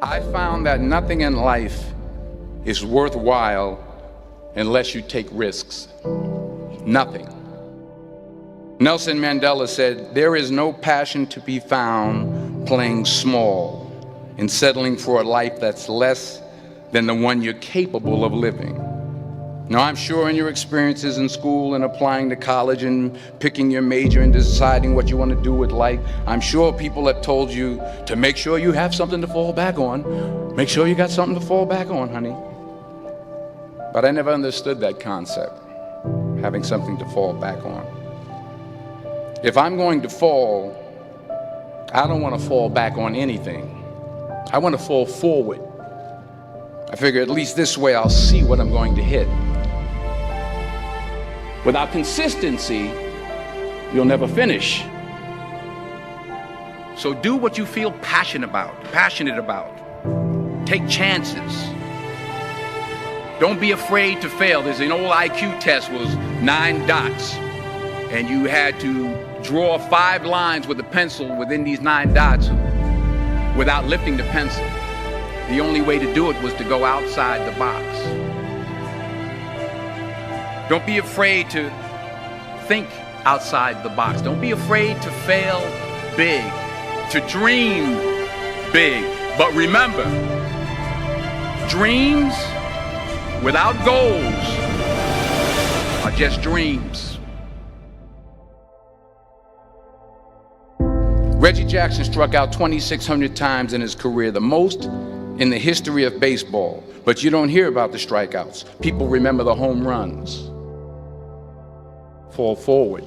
I found that nothing in life is worthwhile unless you take risks. Nothing. Nelson Mandela said, "There is no passion to be found playing small and settling for a life that's less than the one you're capable of living." Now, I'm sure in your experiences in school and applying to college and picking your major and deciding what you want to do with life, I'm sure people have told you to make sure you have something to fall back on. Make sure you got something to fall back on, honey. But I never understood that concept, having something to fall back on. If I'm going to fall, I don't want to fall back on anything. I want to fall forward. I figure at least this way I'll see what I'm going to hit. Without consistency, you'll never finish. So do what you feel passionate about. Take chances. Don't be afraid to fail. There's an old IQ test, was 9 dots, and you had to draw 5 lines with a pencil within these 9 dots without lifting the pencil. The only way to do it was to go outside the box. Don't be afraid to think outside the box. Don't be afraid to fail big, to dream big. But remember, dreams without goals are just dreams. Reggie Jackson struck out 2,600 times in his career, the most in the history of baseball. But you don't hear about the strikeouts. People remember the home runs. Fall forward.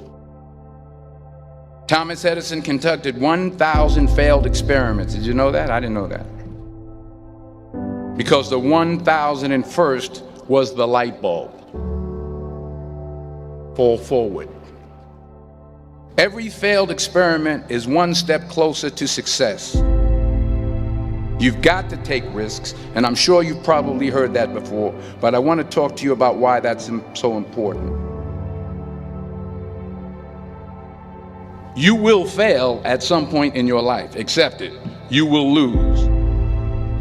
Thomas Edison conducted 1,000 failed experiments. Did you know that? I didn't know that. Because the 1,001st was the light bulb. Fall forward. Every failed experiment is one step closer to success. You've got to take risks, and I'm sure you've probably heard that before, but I want to talk to you about why that's so important. You will fail at some point in your life. Accept it. You will lose.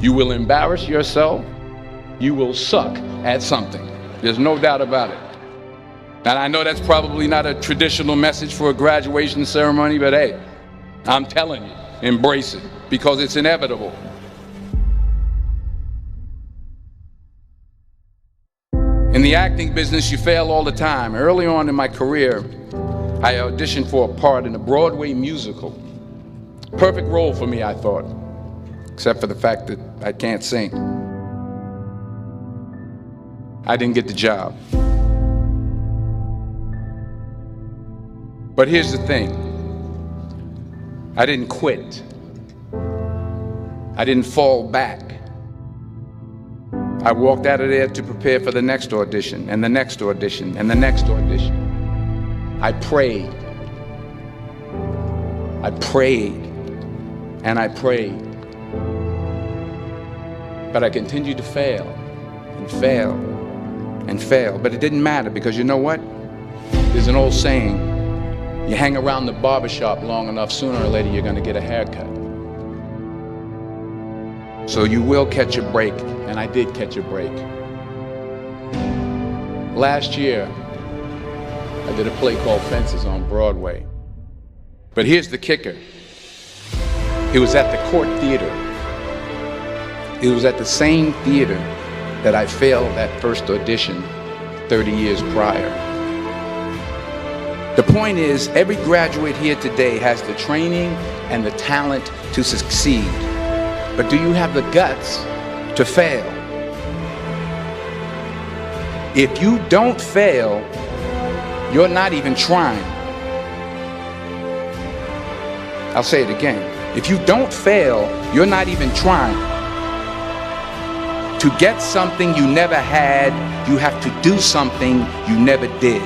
You will embarrass yourself. You will suck at something. There's no doubt about it. And I know that's probably not a traditional message for a graduation ceremony, but hey, I'm telling you, embrace it, because it's inevitable. In the acting business, you fail all the time. Early on in my career, I auditioned for a part in a Broadway musical. Perfect role for me, I thought, except for the fact that I can't sing. I didn't get the job. But here's the thing. I didn't quit. I didn't fall back. I walked out of there to prepare for the next audition, and the next audition, and the next audition. I prayed. I prayed. And I prayed. But I continued to fail and fail and fail. But it didn't matter, because you know what? There's an old saying, you hang around the barbershop long enough, sooner or later you're going to get a haircut. So you will catch a break, and I did catch a break. Last year, I did a play called Fences on Broadway. But here's the kicker. It was at the Court Theater. It was at the same theater that I failed that first audition 30 years prior. The point is, every graduate here today has the training and the talent to succeed. But do you have the guts to fail? If you don't fail, you're not even trying. I'll say it again. If you don't fail, you're not even trying. To get something you never had, you have to do something you never did.